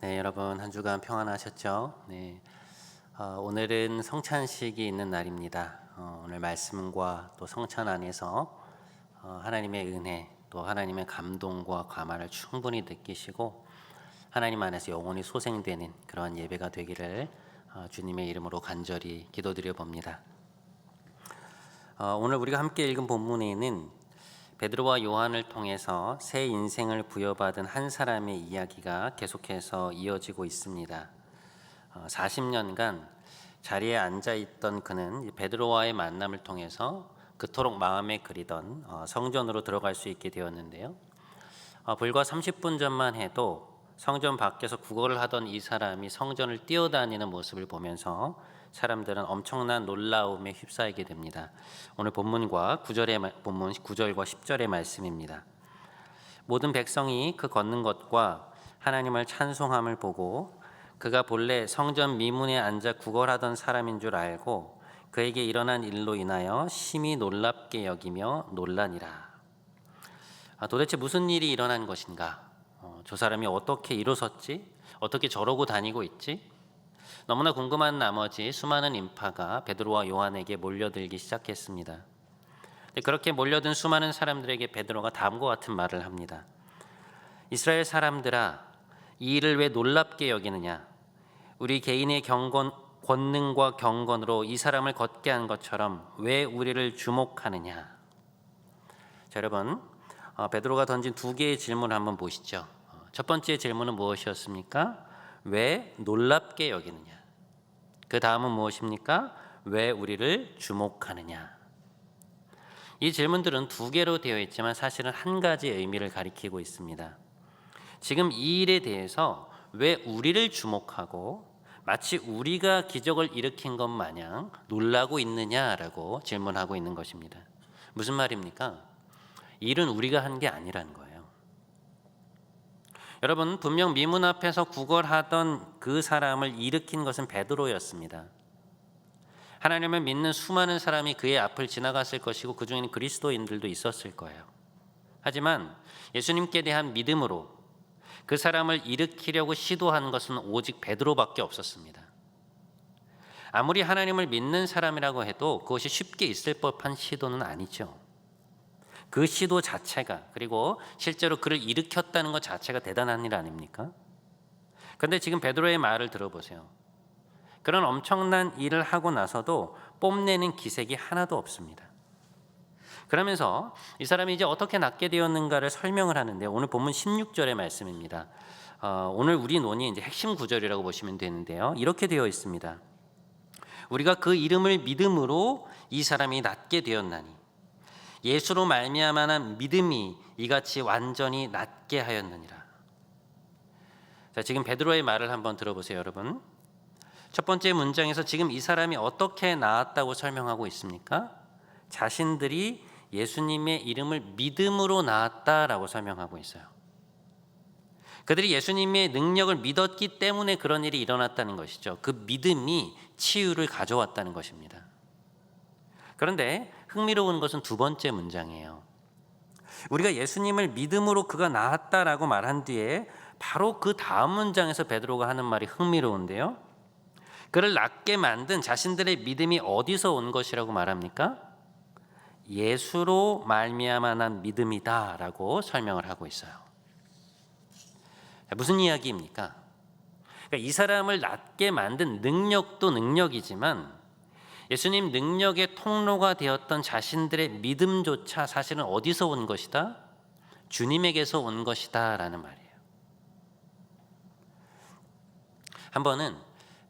네, 여러분 한 주간 평안하셨죠? 네, 오늘은 성찬식이 있는 날입니다. 오늘 말씀과 또 성찬 안에서 하나님의 은혜, 또 하나님의 감동과 감화를 충분히 느끼시고 하나님 안에서 영원히 소생되는 그런 예배가 되기를 주님의 이름으로 간절히 기도드려 봅니다. 오늘 우리가 함께 읽은 본문에는 베드로와 요한을 통해서 새 인생을 부여받은 한 사람의 이야기가 계속해서 이어지고 있습니다. 40년간 자리에 앉아있던 그는 베드로와의 만남을 통해서 그토록 마음에 그리던 성전으로 들어갈 수 있게 되었는데요. 불과 30분 전만 해도 성전 밖에서 구걸을 하던 이 사람이 성전을 뛰어다니는 모습을 보면서 사람들은 엄청난 놀라움에 휩싸이게 됩니다. 오늘 본문과 본문 9절과 10절의 말씀입니다. 모든 백성이 그 걷는 것과 하나님을 찬송함을 보고 그가 본래 성전 미문에 앉아 구걸하던 사람인 줄 알고 그에게 일어난 일로 인하여 심히 놀랍게 여기며 놀라니라. 도대체 무슨 일이 일어난 것인가? 저 사람이 어떻게 일어섰지? 어떻게 저러고 다니고 있지? 너무나 궁금한 나머지 수많은 인파가 베드로와 요한에게 몰려들기 시작했습니다. 그렇게 몰려든 수많은 사람들에게 베드로가 다음과 같은 말을 합니다. 이스라엘 사람들아, 이 일을 왜 놀랍게 여기느냐? 우리 개인의 권능과 경건으로 이 사람을 걷게 한 것처럼 왜 우리를 주목하느냐? 자, 여러분, 베드로가 던진 두 개의 질문을 한번 보시죠. 첫 번째 질문은 무엇이었습니까? 왜 놀랍게 여기느냐? 그 다음은 무엇입니까? 왜 우리를 주목하느냐? 이 질문들은 두 개로 되어 있지만 사실은 한 가지 의미를 가리키고 있습니다. 지금 이 일에 대해서 왜 우리를 주목하고 마치 우리가 기적을 일으킨 것 마냥 놀라고 있느냐라고 질문하고 있는 것입니다. 무슨 말입니까? 이 일은 우리가 한 게 아니라는 거예요. 여러분, 분명 미문 앞에서 구걸하던 그 사람을 일으킨 것은 베드로였습니다. 하나님을 믿는 수많은 사람이 그의 앞을 지나갔을 것이고 그 중에는 그리스도인들도 있었을 거예요. 하지만 예수님께 대한 믿음으로 그 사람을 일으키려고 시도한 것은 오직 베드로밖에 없었습니다. 아무리 하나님을 믿는 사람이라고 해도 그것이 쉽게 있을 법한 시도는 아니죠. 그 시도 자체가, 그리고 실제로 그를 일으켰다는 것 자체가 대단한 일 아닙니까? 그런데 지금 베드로의 말을 들어보세요. 그런 엄청난 일을 하고 나서도 뽐내는 기색이 하나도 없습니다. 그러면서 이 사람이 이제 어떻게 낫게 되었는가를 설명을 하는데 오늘 본문 16절의 말씀입니다. 오늘 우리 논의의 이제 핵심 구절이라고 보시면 되는데요. 이렇게 되어 있습니다. 우리가 그 이름을 믿음으로 이 사람이 낫게 되었나니 예수로 말미암아 믿음이 이같이 완전히 낫게 하였느니라. 자, 지금 베드로의 말을 한번 들어보세요, 여러분. 첫 번째 문장에서 지금 이 사람이 어떻게 나았다고 설명하고 있습니까? 자신들이 예수님의 이름을 믿음으로 나았다라고 설명하고 있어요. 그들이 예수님의 능력을 믿었기 때문에 그런 일이 일어났다는 것이죠. 그 믿음이 치유를 가져왔다는 것입니다. 그런데 흥미로운 것은 두 번째 문장이에요. 우리가 예수님을 믿음으로 그가 나았다라고 말한 뒤에 바로 그 다음 문장에서 베드로가 하는 말이 흥미로운데요. 그를 낫게 만든 자신들의 믿음이 어디서 온 것이라고 말합니까? 예수로 말미암아 난 믿음이다라고 설명을 하고 있어요. 무슨 이야기입니까? 그러니까 이 사람을 낫게 만든 능력도 능력이지만 예수님 능력의 통로가 되었던 자신들의 믿음조차 사실은 어디서 온 것이다? 주님에게서 온 것이다 라는 말이에요. 한 번은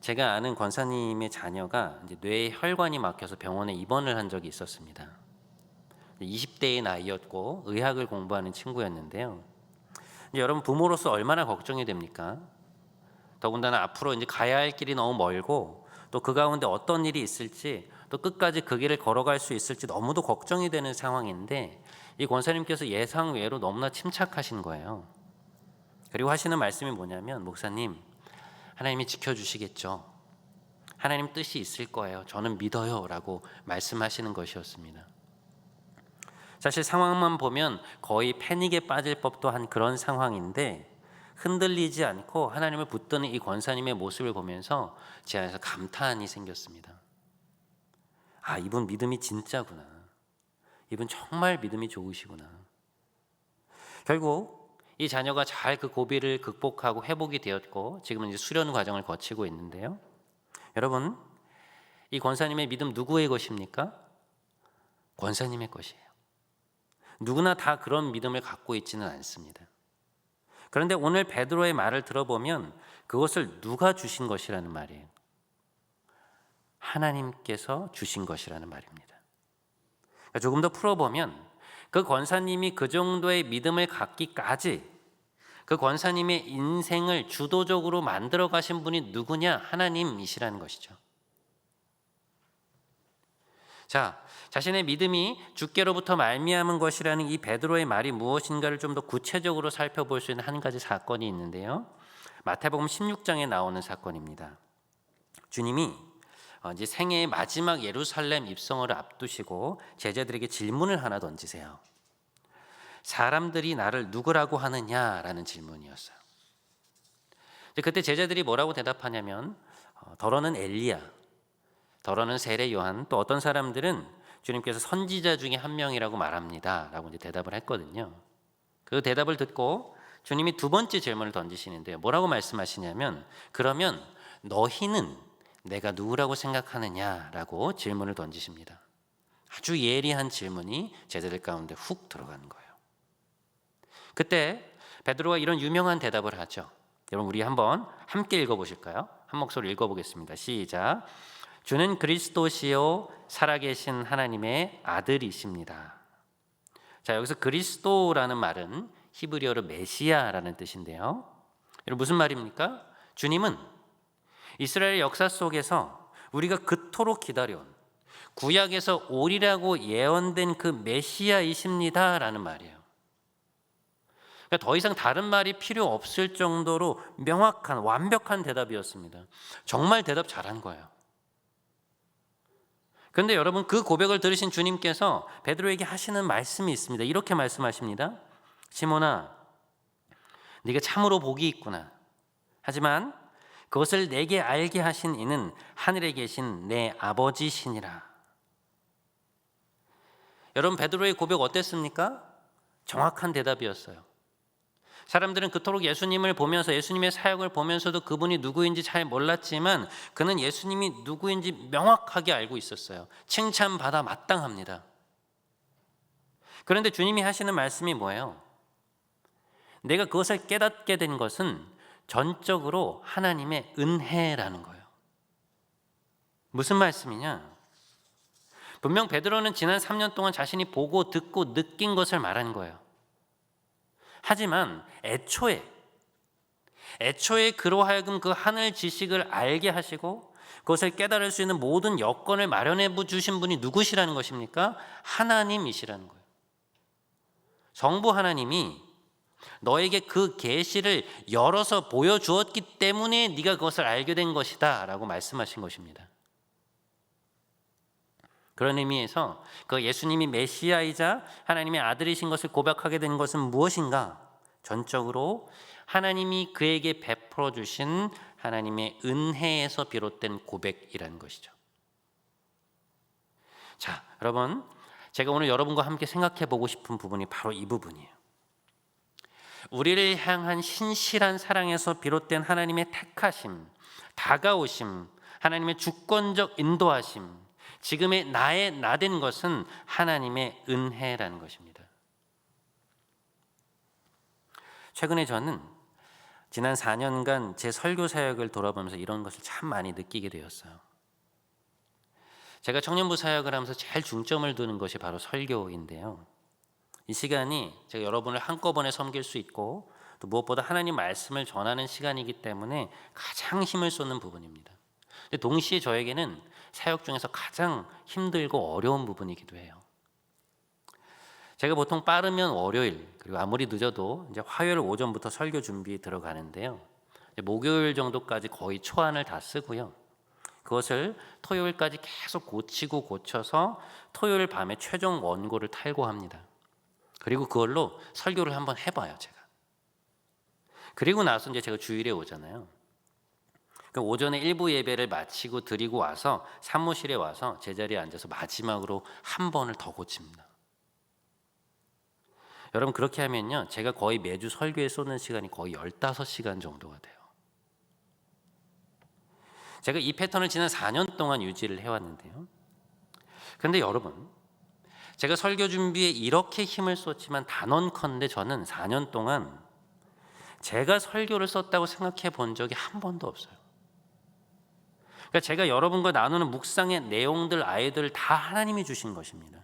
제가 아는 권사님의 자녀가 이제 뇌에 혈관이 막혀서 병원에 입원을 한 적이 있었습니다. 20대의 나이였고 의학을 공부하는 친구였는데요. 이제 여러분, 부모로서 얼마나 걱정이 됩니까? 더군다나 앞으로 이제 가야 할 길이 너무 멀고 또 그 가운데 어떤 일이 있을지, 또 끝까지 그 길을 걸어갈 수 있을지 너무도 걱정이 되는 상황인데 이 권사님께서 예상외로 너무나 침착하신 거예요. 그리고 하시는 말씀이 뭐냐면, 목사님, 하나님이 지켜주시겠죠. 하나님 뜻이 있을 거예요. 저는 믿어요 라고 말씀하시는 것이었습니다. 사실 상황만 보면 거의 패닉에 빠질 법도 한 그런 상황인데 흔들리지 않고 하나님을 붙드는 이 권사님의 모습을 보면서 제 안에서 감탄이 생겼습니다. 아, 이분 믿음이 진짜구나. 이분 정말 믿음이 좋으시구나. 결국 이 자녀가 잘 그 고비를 극복하고 회복이 되었고 지금은 이제 수련 과정을 거치고 있는데요. 여러분, 이 권사님의 믿음 누구의 것입니까? 권사님의 것이에요. 누구나 다 그런 믿음을 갖고 있지는 않습니다. 그런데 오늘 베드로의 말을 들어보면 그것을 누가 주신 것이라는 말이에요. 하나님께서 주신 것이라는 말입니다. 그러니까 조금 더 풀어보면 그 권사님이 그 정도의 믿음을 갖기까지 그 권사님의 인생을 주도적으로 만들어 가신 분이 누구냐? 하나님이시라는 것이죠. 자, 자신의 믿음이 주께로부터 말미암은 것이라는 이 베드로의 말이 무엇인가를 좀 더 구체적으로 살펴볼 수 있는 한 가지 사건이 있는데요. 마태복음 16장에 나오는 사건입니다. 주님이 이제 생애의 마지막 예루살렘 입성을 앞두시고 제자들에게 질문을 하나 던지세요. 사람들이 나를 누구라고 하느냐라는 질문이었어요. 그때 제자들이 뭐라고 대답하냐면 더러는 엘리야, 더러는 세례 요한, 또 어떤 사람들은 주님께서 선지자 중에 한 명이라고 말합니다 라고 이제 대답을 했거든요. 그 대답을 듣고 주님이 두 번째 질문을 던지시는데요. 뭐라고 말씀하시냐면 그러면 너희는 내가 누구라고 생각하느냐라고 질문을 던지십니다. 아주 예리한 질문이 제자들 가운데 훅 들어가는 거예요. 그때 베드로가 이런 유명한 대답을 하죠. 여러분, 우리 한번 함께 읽어보실까요? 한 목소리 읽어보겠습니다. 시작. 주는 그리스도시요 살아계신 하나님의 아들이십니다. 자, 여기서 그리스도라는 말은 히브리어로 메시아라는 뜻인데요. 여러분, 무슨 말입니까? 주님은 이스라엘 역사 속에서 우리가 그토록 기다려온 구약에서 오리라고 예언된 그 메시아이십니다라는 말이에요. 그러니까 더 이상 다른 말이 필요 없을 정도로 명확한 완벽한 대답이었습니다. 정말 대답 잘한 거예요. 그런데 여러분, 그 고백을 들으신 주님께서 베드로에게 하시는 말씀이 있습니다. 이렇게 말씀하십니다. 시몬아, 네가 참으로 복이 있구나. 하지만 그것을 내게 알게 하신 이는 하늘에 계신 내 아버지시니라. 여러분, 베드로의 고백 어땠습니까? 정확한 대답이었어요. 사람들은 그토록 예수님을 보면서 예수님의 사역을 보면서도 그분이 누구인지 잘 몰랐지만 그는 예수님이 누구인지 명확하게 알고 있었어요. 칭찬받아 마땅합니다. 그런데 주님이 하시는 말씀이 뭐예요? 내가 그것을 깨닫게 된 것은 전적으로 하나님의 은혜라는 거예요. 무슨 말씀이냐? 분명 베드로는 지난 3년 동안 자신이 보고 듣고 느낀 것을 말한 거예요. 하지만 애초에 그로 하여금 그 하늘 지식을 알게 하시고 그것을 깨달을 수 있는 모든 여건을 마련해 주신 분이 누구시라는 것입니까? 하나님이시라는 거예요. 성부 하나님이 너에게 그 계시를 열어서 보여주었기 때문에 네가 그것을 알게 된 것이다 라고 말씀하신 것입니다. 그런 의미에서 그 예수님이 메시아이자 하나님의 아들이신 것을 고백하게 된 것은 무엇인가? 전적으로 하나님이 그에게 베풀어 주신 하나님의 은혜에서 비롯된 고백이라는 것이죠. 자, 여러분, 제가 오늘 여러분과 함께 생각해 보고 싶은 부분이 바로 이 부분이에요. 우리를 향한 신실한 사랑에서 비롯된 하나님의 택하심, 다가오심, 하나님의 주권적 인도하심, 지금의 나의 나된 것은 하나님의 은혜라는 것입니다. 최근에 저는 지난 4년간 제 설교 사역을 돌아보면서 이런 것을 참 많이 느끼게 되었어요. 제가 청년부 사역을 하면서 제일 중점을 두는 것이 바로 설교인데요. 이 시간이 제가 여러분을 한꺼번에 섬길 수 있고 또 무엇보다 하나님 말씀을 전하는 시간이기 때문에 가장 힘을 쏟는 부분입니다. 동시에 저에게는 사역 중에서 가장 힘들고 어려운 부분이기도 해요. 제가 보통 빠르면 월요일 그리고 아무리 늦어도 이제 화요일 오전부터 설교 준비에 들어가는데요. 목요일 정도까지 거의 초안을 다 쓰고요. 그것을 토요일까지 계속 고치고 고쳐서 토요일 밤에 최종 원고를 탈고합니다. 그리고 그걸로 설교를 한번 해봐요, 제가. 그리고 나서 이제 제가 주일에 오잖아요. 그럼 오전에 일부 예배를 마치고 드리고 와서 사무실에 와서 제자리에 앉아서 마지막으로 한 번을 더 고칩니다. 여러분 그렇게 하면요, 제가 거의 매주 설교에 쏟는 시간이 거의 15시간 정도가 돼요. 제가 이 패턴을 지난 4년 동안 유지를 해왔는데요. 그런데 여러분, 제가 설교 준비에 이렇게 힘을 쏟지만 단언컨대 저는 4년 동안 제가 설교를 썼다고 생각해 본 적이 한 번도 없어요. 그러니까 제가 여러분과 나누는 묵상의 내용들, 아이들 다 하나님이 주신 것입니다.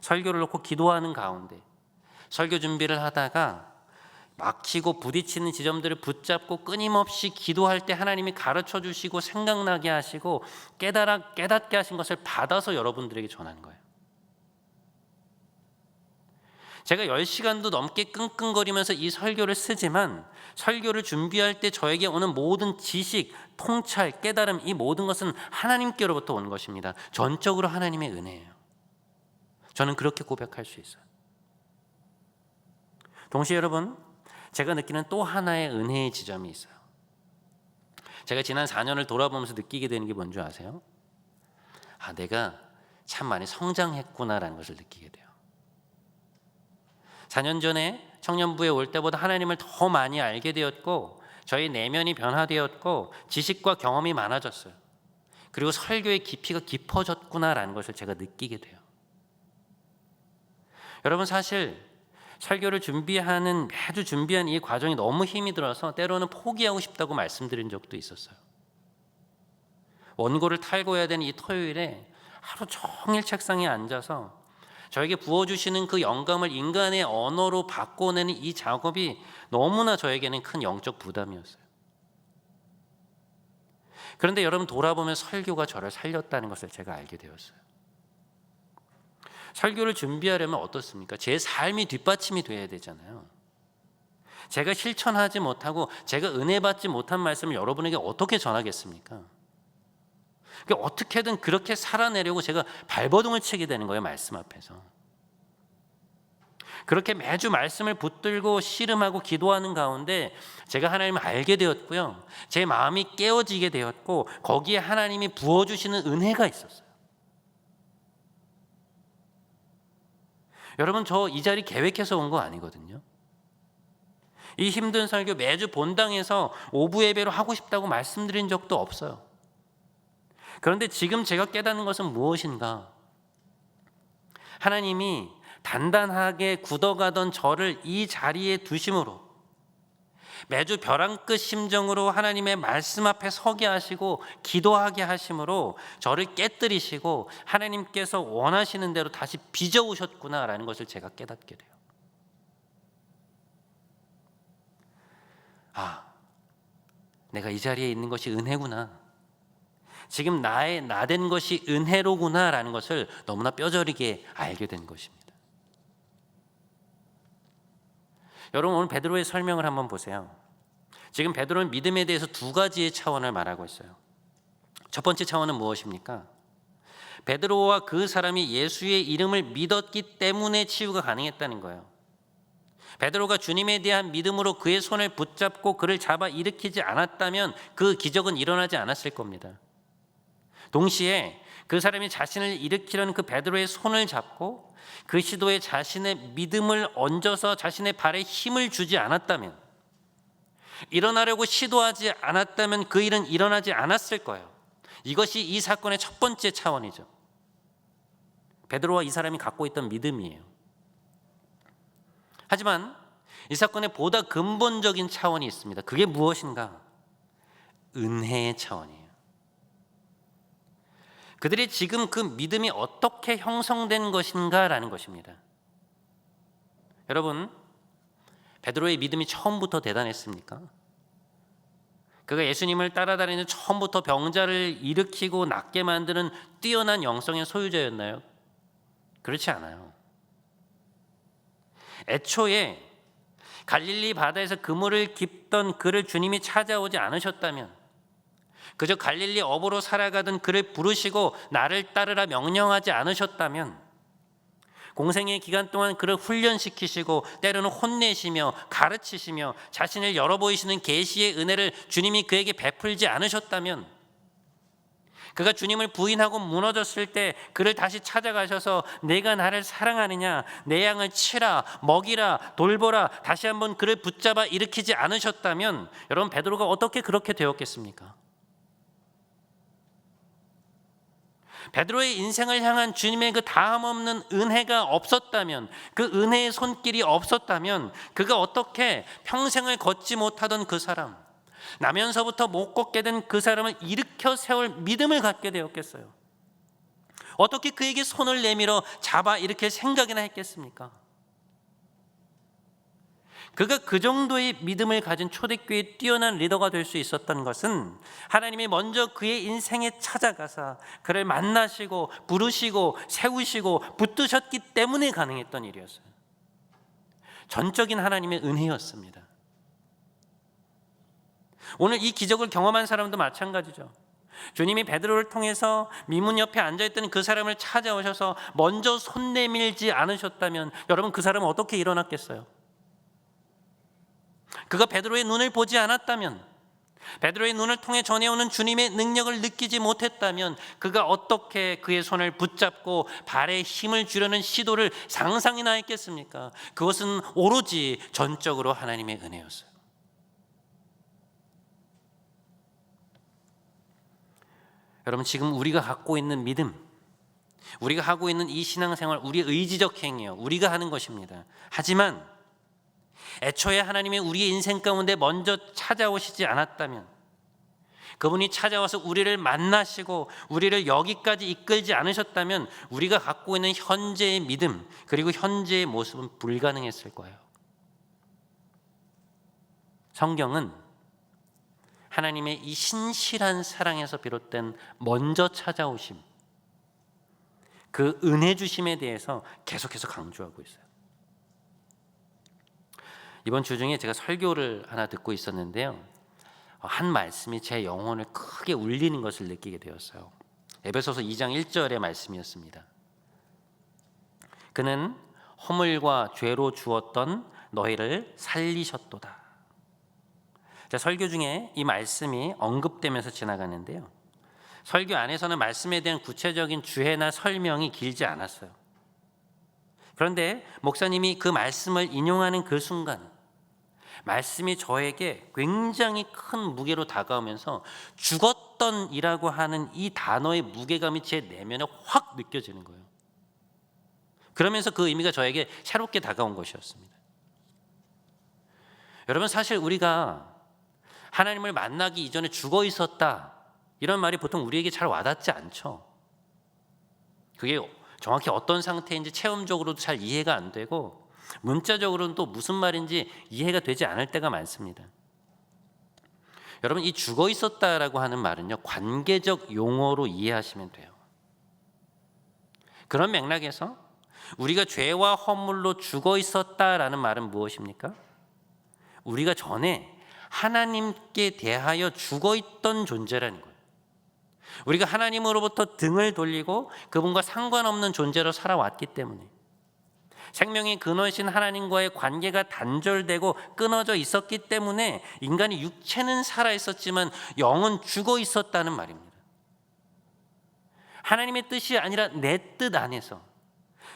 설교를 놓고 기도하는 가운데 설교 준비를 하다가 막히고 부딪히는 지점들을 붙잡고 끊임없이 기도할 때 하나님이 가르쳐 주시고 생각나게 하시고 깨닫게 하신 것을 받아서 여러분들에게 전하는 거예요. 제가 10시간도 넘게 끙끙거리면서 이 설교를 쓰지만 설교를 준비할 때 저에게 오는 모든 지식, 통찰, 깨달음, 이 모든 것은 하나님께로부터 온 것입니다. 전적으로 하나님의 은혜예요. 저는 그렇게 고백할 수 있어요. 동시에 여러분, 제가 느끼는 또 하나의 은혜의 지점이 있어요. 제가 지난 4년을 돌아보면서 느끼게 되는 게 뭔지 아세요? 내가 참 많이 성장했구나라는 것을 느끼게 돼요. 4년 전에 청년부에 올 때보다 하나님을 더 많이 알게 되었고 저희 내면이 변화되었고 지식과 경험이 많아졌어요. 그리고 설교의 깊이가 깊어졌구나라는 것을 제가 느끼게 돼요. 여러분 사실 설교를 매주 준비한 이 과정이 너무 힘이 들어서 때로는 포기하고 싶다고 말씀드린 적도 있었어요. 원고를 탈고해야 되는 이 토요일에 하루 종일 책상에 앉아서 저에게 부어주시는 그 영감을 인간의 언어로 바꿔내는 이 작업이 너무나 저에게는 큰 영적 부담이었어요. 그런데 여러분 돌아보면 설교가 저를 살렸다는 것을 제가 알게 되었어요. 설교를 준비하려면 어떻습니까? 제 삶이 뒷받침이 돼야 되잖아요. 제가 실천하지 못하고 제가 은혜 받지 못한 말씀을 여러분에게 어떻게 전하겠습니까? 그러니까 어떻게든 그렇게 살아내려고 제가 발버둥을 치게 되는 거예요, 말씀 앞에서. 그렇게 매주 말씀을 붙들고 씨름하고 기도하는 가운데 제가 하나님을 알게 되었고요. 제 마음이 깨어지게 되었고 거기에 하나님이 부어주시는 은혜가 있었어요. 여러분 저 이 자리 계획해서 온 거 아니거든요. 이 힘든 설교 매주 본당에서 오부 예배로 하고 싶다고 말씀드린 적도 없어요. 그런데 지금 제가 깨닫는 것은 무엇인가? 하나님이 단단하게 굳어가던 저를 이 자리에 두심으로 매주 벼랑 끝 심정으로 하나님의 말씀 앞에 서게 하시고 기도하게 하심으로 저를 깨뜨리시고 하나님께서 원하시는 대로 다시 빚어오셨구나라는 것을 제가 깨닫게 돼요. 내가 이 자리에 있는 것이 은혜구나. 지금 나된 것이 은혜로구나라는 것을 너무나 뼈저리게 알게 된 것입니다. 여러분 오늘 베드로의 설명을 한번 보세요. 지금 베드로는 믿음에 대해서 두 가지의 차원을 말하고 있어요. 첫 번째 차원은 무엇입니까? 베드로와 그 사람이 예수의 이름을 믿었기 때문에 치유가 가능했다는 거예요. 베드로가 주님에 대한 믿음으로 그의 손을 붙잡고 그를 잡아 일으키지 않았다면 그 기적은 일어나지 않았을 겁니다. 동시에 그 사람이 자신을 일으키려는 그 베드로의 손을 잡고 그 시도에 자신의 믿음을 얹어서 자신의 발에 힘을 주지 않았다면, 일어나려고 시도하지 않았다면 그 일은 일어나지 않았을 거예요. 이것이 이 사건의 첫 번째 차원이죠. 베드로와 이 사람이 갖고 있던 믿음이에요. 하지만 이 사건의 보다 근본적인 차원이 있습니다. 그게 무엇인가? 은혜의 차원이에요. 그들이 지금 그 믿음이 어떻게 형성된 것인가라는 것입니다. 여러분, 베드로의 믿음이 처음부터 대단했습니까? 그가 예수님을 따라다니는 처음부터 병자를 일으키고 낫게 만드는 뛰어난 영성의 소유자였나요? 그렇지 않아요. 애초에 갈릴리 바다에서 그물을 깁던 그를 주님이 찾아오지 않으셨다면, 그저 갈릴리 어부로 살아가던 그를 부르시고 나를 따르라 명령하지 않으셨다면, 공생의 기간 동안 그를 훈련시키시고 때로는 혼내시며 가르치시며 자신을 열어 보이시는 계시의 은혜를 주님이 그에게 베풀지 않으셨다면, 그가 주님을 부인하고 무너졌을 때 그를 다시 찾아가셔서 내가 나를 사랑하느냐, 내 양을 치라, 먹이라, 돌보라, 다시 한번 그를 붙잡아 일으키지 않으셨다면 여러분, 베드로가 어떻게 그렇게 되었겠습니까? 베드로의 인생을 향한 주님의 그 다함 없는 은혜가 없었다면, 그 은혜의 손길이 없었다면 그가 어떻게 평생을 걷지 못하던 그 사람, 나면서부터 못 걷게 된 그 사람을 일으켜 세울 믿음을 갖게 되었겠어요? 어떻게 그에게 손을 내밀어 잡아 일으킬 생각이나 했겠습니까? 그가 그 정도의 믿음을 가진 초대교회의 뛰어난 리더가 될 수 있었던 것은 하나님이 먼저 그의 인생에 찾아가사 그를 만나시고 부르시고 세우시고 붙드셨기 때문에 가능했던 일이었어요. 전적인 하나님의 은혜였습니다. 오늘 이 기적을 경험한 사람도 마찬가지죠. 주님이 베드로를 통해서 미문 옆에 앉아있던 그 사람을 찾아오셔서 먼저 손 내밀지 않으셨다면 여러분, 그 사람은 어떻게 일어났겠어요? 그가 베드로의 눈을 보지 않았다면, 베드로의 눈을 통해 전해오는 주님의 능력을 느끼지 못했다면 그가 어떻게 그의 손을 붙잡고 발에 힘을 주려는 시도를 상상이나 했겠습니까? 그것은 오로지 전적으로 하나님의 은혜였어요. 여러분, 지금 우리가 갖고 있는 믿음, 우리가 하고 있는 이 신앙생활, 우리의 의지적 행위요, 우리가 하는 것입니다. 하지만 애초에 하나님이 우리의 인생 가운데 먼저 찾아오시지 않았다면, 그분이 찾아와서 우리를 만나시고 우리를 여기까지 이끌지 않으셨다면 우리가 갖고 있는 현재의 믿음, 그리고 현재의 모습은 불가능했을 거예요. 성경은 하나님의 이 신실한 사랑에서 비롯된 먼저 찾아오심, 그 은혜 주심에 대해서 계속해서 강조하고 있어요. 이번 주 중에 제가 설교를 하나 듣고 있었는데요, 한 말씀이 제 영혼을 크게 울리는 것을 느끼게 되었어요. 에베소서 2장 1절의 말씀이었습니다. 그는 허물과 죄로 주었던 너희를 살리셨도다. 설교 중에 이 말씀이 언급되면서 지나가는데요, 설교 안에서는 말씀에 대한 구체적인 주해나 설명이 길지 않았어요. 그런데 목사님이 그 말씀을 인용하는 그 순간, 말씀이 저에게 굉장히 큰 무게로 다가오면서 죽었던이라고 하는 이 단어의 무게감이 제 내면에 확 느껴지는 거예요. 그러면서 그 의미가 저에게 새롭게 다가온 것이었습니다. 여러분, 사실 우리가 하나님을 만나기 이전에 죽어 있었다, 이런 말이 보통 우리에게 잘 와닿지 않죠. 그게 정확히 어떤 상태인지 체험적으로도 잘 이해가 안 되고, 문자적으로는 또 무슨 말인지 이해가 되지 않을 때가 많습니다. 여러분, 이 죽어 있었다라고 하는 말은요, 관계적 용어로 이해하시면 돼요. 그런 맥락에서 우리가 죄와 허물로 죽어 있었다라는 말은 무엇입니까? 우리가 전에 하나님께 대하여 죽어 있던 존재라는 거예요. 우리가 하나님으로부터 등을 돌리고 그분과 상관없는 존재로 살아왔기 때문에, 생명의 근원이신 하나님과의 관계가 단절되고 끊어져 있었기 때문에 인간의 육체는 살아있었지만 영은 죽어 있었다는 말입니다. 하나님의 뜻이 아니라 내 뜻 안에서,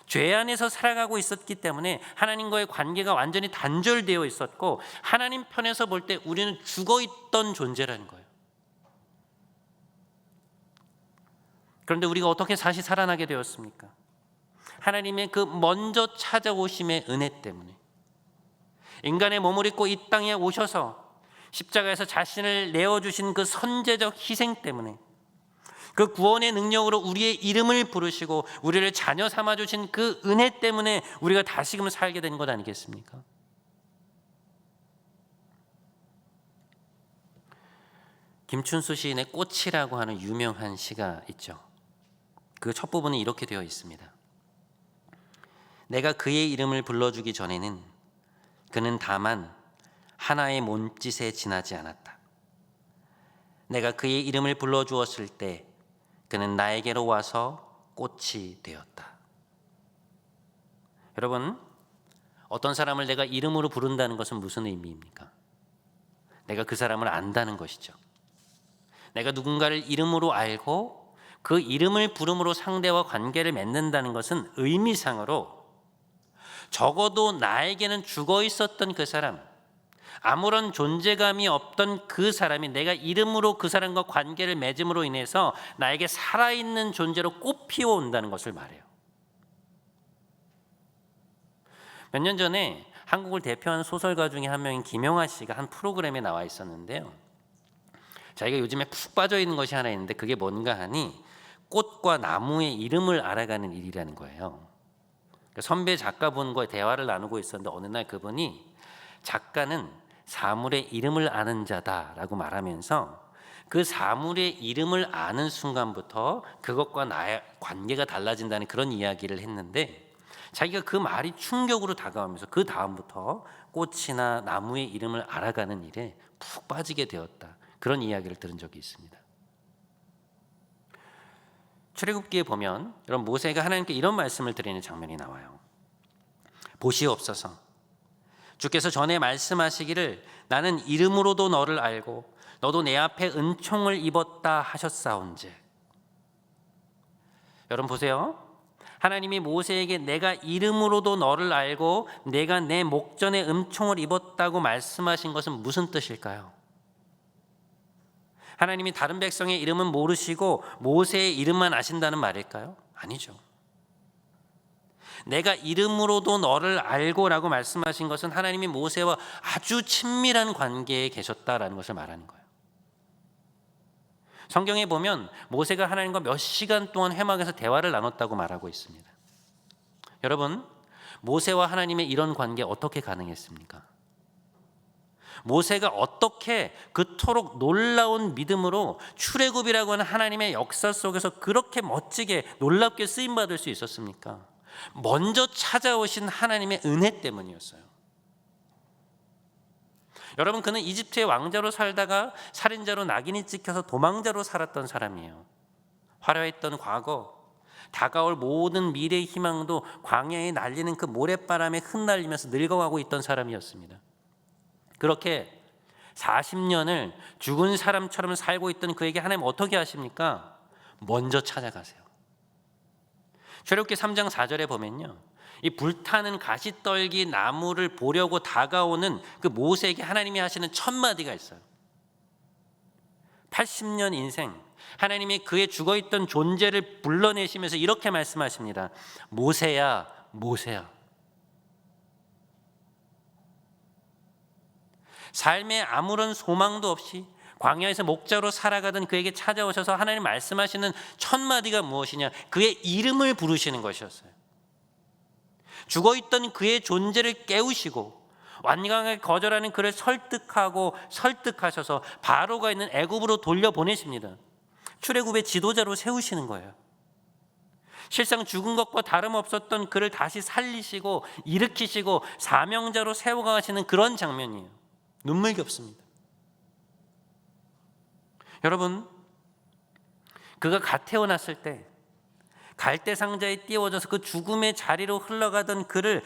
죄 안에서 살아가고 있었기 때문에 하나님과의 관계가 완전히 단절되어 있었고, 하나님 편에서 볼 때 우리는 죽어 있던 존재라는 거예요. 그런데 우리가 어떻게 다시 살아나게 되었습니까? 하나님의 그 먼저 찾아오심의 은혜 때문에, 인간의 몸을 입고 이 땅에 오셔서 십자가에서 자신을 내어주신 그 선제적 희생 때문에, 그 구원의 능력으로 우리의 이름을 부르시고 우리를 자녀 삼아주신 그 은혜 때문에 우리가 다시금 살게 된 것 아니겠습니까? 김춘수 시인의 꽃이라고 하는 유명한 시가 있죠. 그 첫 부분은 이렇게 되어 있습니다. 내가 그의 이름을 불러주기 전에는 그는 다만 하나의 몸짓에 지나지 않았다. 내가 그의 이름을 불러주었을 때 그는 나에게로 와서 꽃이 되었다. 여러분, 어떤 사람을 내가 이름으로 부른다는 것은 무슨 의미입니까? 내가 그 사람을 안다는 것이죠. 내가 누군가를 이름으로 알고 그 이름을 부름으로 상대와 관계를 맺는다는 것은 의미상으로 적어도 나에게는 죽어 있었던 그 사람, 아무런 존재감이 없던 그 사람이 내가 이름으로 그 사람과 관계를 맺음으로 인해서 나에게 살아있는 존재로 꽃피워 온다는 것을 말해요. 몇 년 전에 한국을 대표하는 소설가 중에 한 명인 김영하 씨가 한 프로그램에 나와 있었는데요. 자기가 요즘에 푹 빠져 있는 것이 하나 있는데 그게 뭔가 하니 꽃과 나무의 이름을 알아가는 일이라는 거예요. 선배 작가분과 대화를 나누고 있었는데 어느 날 그분이 작가는 사물의 이름을 아는 자다라고 말하면서 그 사물의 이름을 아는 순간부터 그것과 나의 관계가 달라진다는 그런 이야기를 했는데 자기가 그 말이 충격으로 다가오면서 그 다음부터 꽃이나 나무의 이름을 알아가는 일에 푹 빠지게 되었다. 그런 이야기를 들은 적이 있습니다. 출애굽기에 보면 여러분 모세가 하나님께 이런 말씀을 드리는 장면이 나와요. 보시옵소서, 주께서 전에 말씀하시기를 나는 이름으로도 너를 알고 너도 내 앞에 은총을 입었다 하셨사온즉. 여러분 보세요. 하나님이 모세에게 내가 이름으로도 너를 알고 내가 내 목전에 은총을 입었다고 말씀하신 것은 무슨 뜻일까요? 하나님이 다른 백성의 이름은 모르시고 모세의 이름만 아신다는 말일까요? 아니죠. 내가 이름으로도 너를 알고라고 말씀하신 것은 하나님이 모세와 아주 친밀한 관계에 계셨다라는 것을 말하는 거예요. 성경에 보면 모세가 하나님과 몇 시간 동안 회막에서 대화를 나눴다고 말하고 있습니다. 여러분, 모세와 하나님의 이런 관계 어떻게 가능했습니까? 모세가 어떻게 그토록 놀라운 믿음으로 출애굽이라고 하는 하나님의 역사 속에서 그렇게 멋지게 놀랍게 쓰임받을 수 있었습니까? 먼저 찾아오신 하나님의 은혜 때문이었어요. 여러분, 그는 이집트의 왕자로 살다가 살인자로 낙인이 찍혀서 도망자로 살았던 사람이에요. 화려했던 과거, 다가올 모든 미래의 희망도 광야에 날리는 그 모래바람에 흩날리면서 늙어가고 있던 사람이었습니다. 그렇게 40년을 죽은 사람처럼 살고 있던 그에게 하나님 어떻게 하십니까? 먼저 찾아가세요. 출애굽기 3장 4절에 보면요, 이 불타는 가시떨기 나무를 보려고 다가오는 그 모세에게 하나님이 하시는 첫 마디가 있어요. 80년 인생, 하나님이 그의 죽어있던 존재를 불러내시면서 이렇게 말씀하십니다. 모세야, 모세야. 삶에 아무런 소망도 없이 광야에서 목자로 살아가던 그에게 찾아오셔서 하나님 말씀하시는 첫 마디가 무엇이냐? 그의 이름을 부르시는 것이었어요. 죽어있던 그의 존재를 깨우시고 완강하게 거절하는 그를 설득하셔서 바로가 있는 애굽으로 돌려보내십니다. 출애굽의 지도자로 세우시는 거예요. 실상 죽은 것과 다름없었던 그를 다시 살리시고 일으키시고 사명자로 세워가시는 그런 장면이에요. 눈물겹습니다. 여러분, 그가 갓 태어났을 때 갈대 상자에 띄워져서 그 죽음의 자리로 흘러가던 그를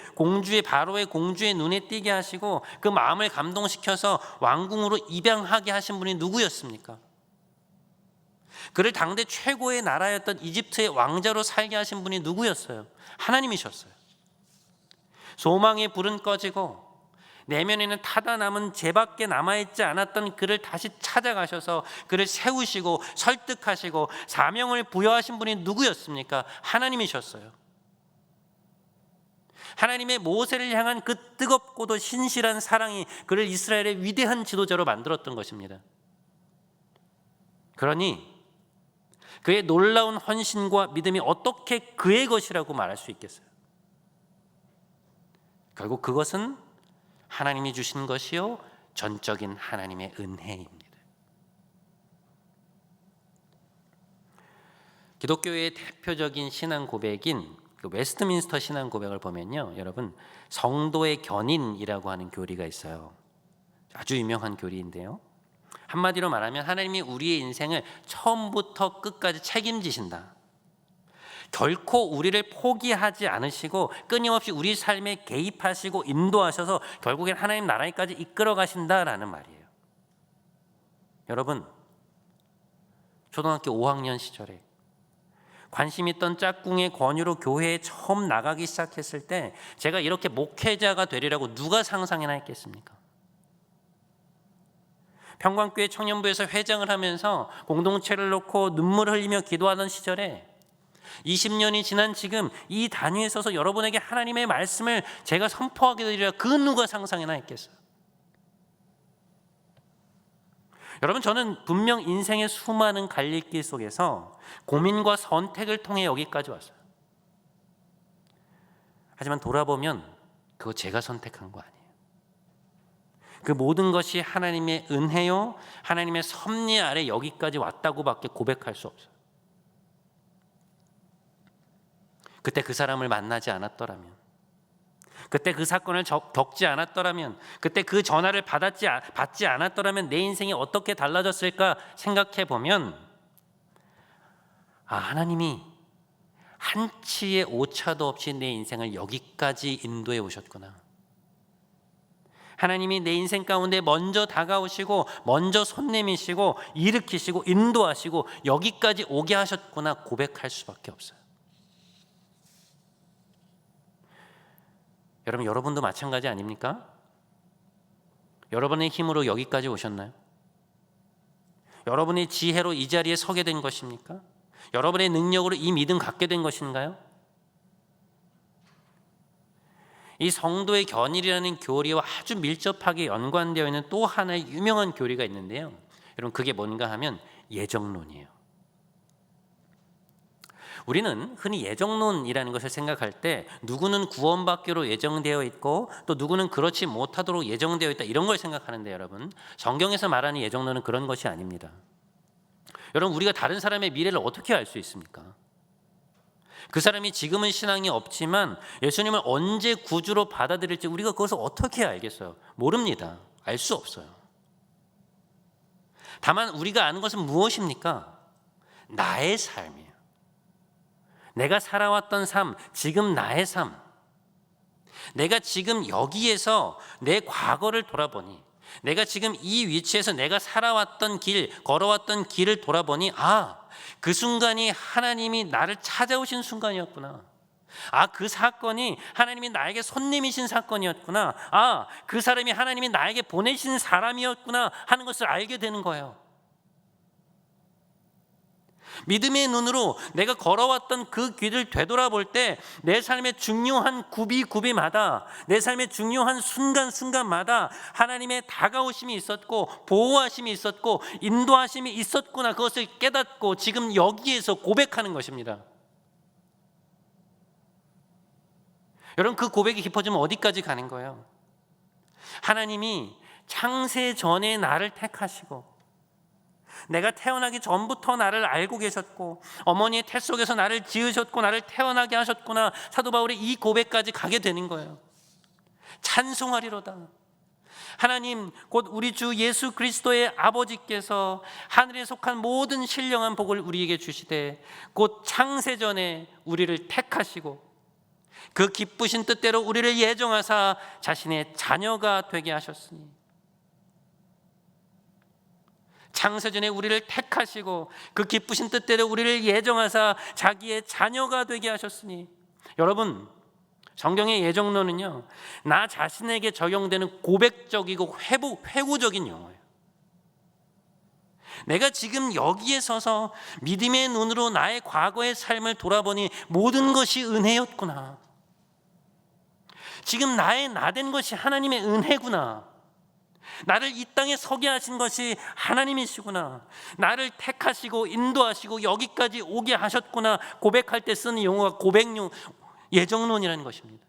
바로의 공주의 눈에 띄게 하시고 그 마음을 감동시켜서 왕궁으로 입양하게 하신 분이 누구였습니까? 그를 당대 최고의 나라였던 이집트의 왕자로 살게 하신 분이 누구였어요? 하나님이셨어요. 소망의 불은 꺼지고 내면에는 타다 남은 죄밖에 남아있지 않았던 그를 다시 찾아가셔서 그를 세우시고 설득하시고 사명을 부여하신 분이 누구였습니까? 하나님이셨어요. 하나님의 모세를 향한 그 뜨겁고도 신실한 사랑이 그를 이스라엘의 위대한 지도자로 만들었던 것입니다. 그러니 그의 놀라운 헌신과 믿음이 어떻게 그의 것이라고 말할 수 있겠어요? 결국 그것은 하나님이 주신 것이요 전적인 하나님의 은혜입니다. 기독교의 대표적인 신앙 고백인 그 웨스트민스터 신앙 고백을 보면요, 여러분, 성도의 견인이라고 하는 교리가 있어요. 아주 유명한 교리인데요, 한마디로 말하면 하나님이 우리의 인생을 처음부터 끝까지 책임지신다. 결코 우리를 포기하지 않으시고 끊임없이 우리 삶에 개입하시고 인도하셔서 결국엔 하나님 나라에까지 이끌어 가신다라는 말이에요. 여러분, 초등학교 5학년 시절에 관심 있던 짝꿍의 권유로 교회에 처음 나가기 시작했을 때 제가 이렇게 목회자가 되리라고 누가 상상이나 했겠습니까? 평광교회 청년부에서 회장을 하면서 공동체를 놓고 눈물을 흘리며 기도하던 시절에 20년이 지난 지금 이 단위에 서서 여러분에게 하나님의 말씀을 제가 선포하게 되리라 그 누가 상상이나 했겠어요? 여러분, 저는 분명 인생의 수많은 갈림길 속에서 고민과 선택을 통해 여기까지 왔어요. 하지만 돌아보면 그거 제가 선택한 거 아니에요. 그 모든 것이 하나님의 은혜요, 하나님의 섭리 아래 여기까지 왔다고밖에 고백할 수 없어요. 그때 그 사람을 만나지 않았더라면, 그때 그 사건을 겪지 않았더라면, 그때 그 전화를 받지 않았더라면 내 인생이 어떻게 달라졌을까 생각해 보면 하나님이 한치의 오차도 없이 내 인생을 여기까지 인도해 오셨구나. 하나님이 내 인생 가운데 먼저 다가오시고 먼저 손 내미시고 일으키시고 인도하시고 여기까지 오게 하셨구나 고백할 수밖에 없어요. 여러분도 마찬가지 아닙니까? 여러분의 힘으로 여기까지 오셨나요? 여러분의 지혜로 이 자리에 서게 된 것입니까? 여러분의 능력으로 이 믿음 갖게 된 것인가요? 이 성도의 견일이라는 교리와 아주 밀접하게 연관되어 있는 또 하나의 유명한 교리가 있는데요. 여러분, 그게 뭔가 하면 예정론이에요. 우리는 흔히 예정론이라는 것을 생각할 때 누구는 구원받기로 예정되어 있고 또 누구는 그렇지 못하도록 예정되어 있다, 이런 걸 생각하는데 여러분, 성경에서 말하는 예정론은 그런 것이 아닙니다. 여러분, 우리가 다른 사람의 미래를 어떻게 알 수 있습니까? 그 사람이 지금은 신앙이 없지만 예수님을 언제 구주로 받아들일지 우리가 그것을 어떻게 알겠어요? 모릅니다. 알 수 없어요. 다만 우리가 아는 것은 무엇입니까? 나의 삶이에요. 내가 살아왔던 삶, 지금 나의 삶, 내가 지금 여기에서 내 과거를 돌아보니, 내가 지금 이 위치에서 내가 살아왔던 길, 걸어왔던 길을 돌아보니 그 순간이 하나님이 나를 찾아오신 순간이었구나. 그 사건이 하나님이 나에게 손 내미신 사건이었구나. 그 사람이 하나님이 나에게 보내신 사람이었구나 하는 것을 알게 되는 거예요. 믿음의 눈으로 내가 걸어왔던 그 길을 되돌아볼 때 내 삶의 중요한 구비마다, 내 삶의 중요한 순간마다 하나님의 다가오심이 있었고 보호하심이 있었고 인도하심이 있었구나, 그것을 깨닫고 지금 여기에서 고백하는 것입니다. 여러분, 그 고백이 깊어지면 어디까지 가는 거예요? 하나님이 창세 전에 나를 택하시고 내가 태어나기 전부터 나를 알고 계셨고 어머니의 태 속에서 나를 지으셨고 나를 태어나게 하셨구나. 사도 바울이 이 고백까지 가게 되는 거예요. 찬송하리로다. 하나님 곧 우리 주 예수 그리스도의 아버지께서 하늘에 속한 모든 신령한 복을 우리에게 주시되 곧 창세전에 우리를 택하시고 그 기쁘신 뜻대로 우리를 예정하사 자신의 자녀가 되게 하셨으니, 창세전에 우리를 택하시고 그 기쁘신 뜻대로 우리를 예정하사 자기의 자녀가 되게 하셨으니. 여러분, 성경의 예정론은요, 나 자신에게 적용되는 고백적이고 회고적인 용어예요. 내가 지금 여기에 서서 믿음의 눈으로 나의 과거의 삶을 돌아보니 모든 것이 은혜였구나. 지금 나의 나된 것이 하나님의 은혜구나. 나를 이 땅에 서게 하신 것이 하나님이시구나. 나를 택하시고 인도하시고 여기까지 오게 하셨구나. 고백할 때 쓰는 용어가 고백용, 예정론이라는 것입니다.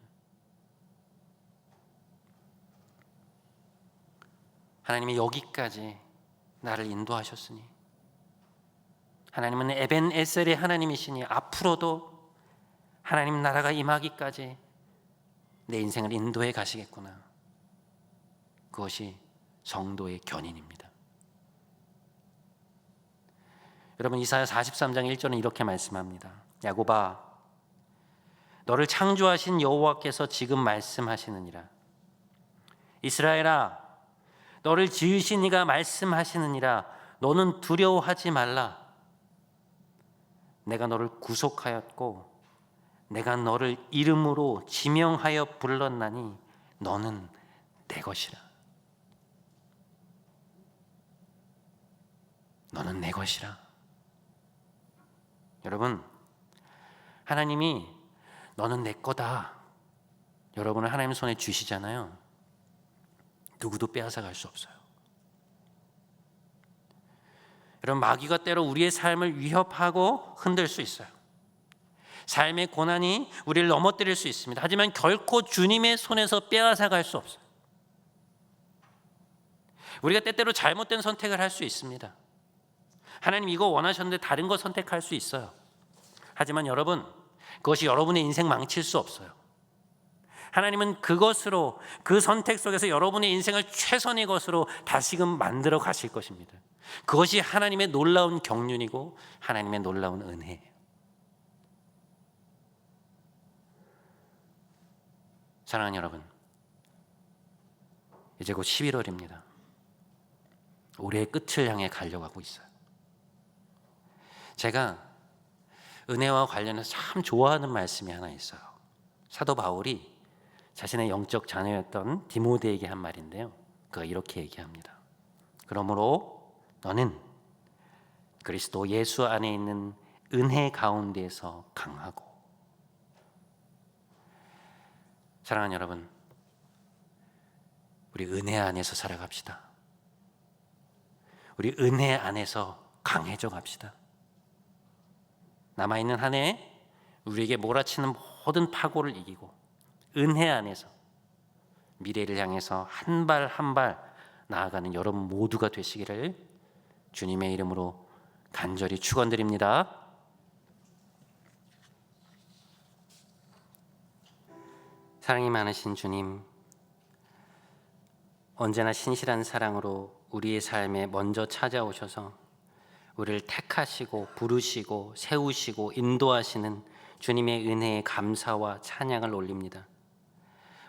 하나님이 여기까지 나를 인도하셨으니, 하나님은 에벤에셀의 하나님이시니 앞으로도 하나님 나라가 임하기까지 내 인생을 인도해 가시겠구나. 그것이 성도의 견인입니다. 여러분, 이사야 43장 1절은 이렇게 말씀합니다. 야곱아, 너를 창조하신 여호와께서 지금 말씀하시느니라. 이스라엘아, 너를 지으신 이가 말씀하시느니라. 너는 두려워하지 말라. 내가 너를 구속하였고 내가 너를 이름으로 지명하여 불렀나니 너는 내 것이라. 너는 내 것이라. 여러분, 하나님이 너는 내 거다, 여러분을 하나님 손에 주시잖아요. 누구도 빼앗아갈 수 없어요. 여러분, 마귀가 때로 우리의 삶을 위협하고 흔들 수 있어요. 삶의 고난이 우리를 넘어뜨릴 수 있습니다. 하지만 결코 주님의 손에서 빼앗아갈 수 없어요. 우리가 때때로 잘못된 선택을 할 수 있습니다. 하나님 이거 원하셨는데 다른 거 선택할 수 있어요. 하지만 여러분, 그것이 여러분의 인생 망칠 수 없어요. 하나님은 그것으로, 그 선택 속에서 여러분의 인생을 최선의 것으로 다시금 만들어 가실 것입니다. 그것이 하나님의 놀라운 경륜이고 하나님의 놀라운 은혜예요. 사랑하는 여러분, 이제 곧 11월입니다. 올해의 끝을 향해 가려고 있어요. 제가 은혜와 관련해서 참 좋아하는 말씀이 하나 있어요. 사도 바울이 자신의 영적 자녀였던 디모데에게 한 말인데요, 그가 이렇게 얘기합니다. 그러므로 너는 그리스도 예수 안에 있는 은혜 가운데에서 강하고. 사랑하는 여러분, 우리 은혜 안에서 살아갑시다. 우리 은혜 안에서 강해져 갑시다. 남아있는 한 해 우리에게 몰아치는 모든 파고를 이기고 은혜 안에서 미래를 향해서 한 발 한 발 나아가는 여러분 모두가 되시기를 주님의 이름으로 간절히 축원드립니다. 사랑이 많으신 주님, 언제나 신실한 사랑으로 우리의 삶에 먼저 찾아오셔서 우리를 택하시고 부르시고 세우시고 인도하시는 주님의 은혜에 감사와 찬양을 올립니다.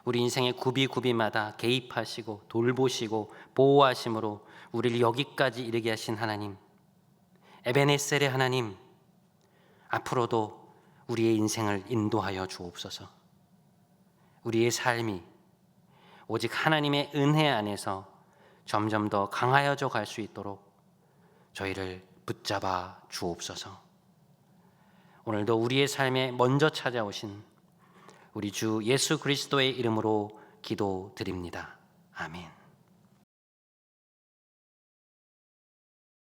우리 인생의 구비구비마다 개입하시고 돌보시고 보호하심으로 우리를 여기까지 이르게 하신 하나님, 에베네셀의 하나님, 앞으로도 우리의 인생을 인도하여 주옵소서. 우리의 삶이 오직 하나님의 은혜 안에서 점점 더 강하여져 갈 수 있도록 저희를 붙잡아 주옵소서. 오늘도 우리의 삶에 먼저 찾아오신 우리 주 예수 그리스도의 이름으로 기도드립니다. 아멘.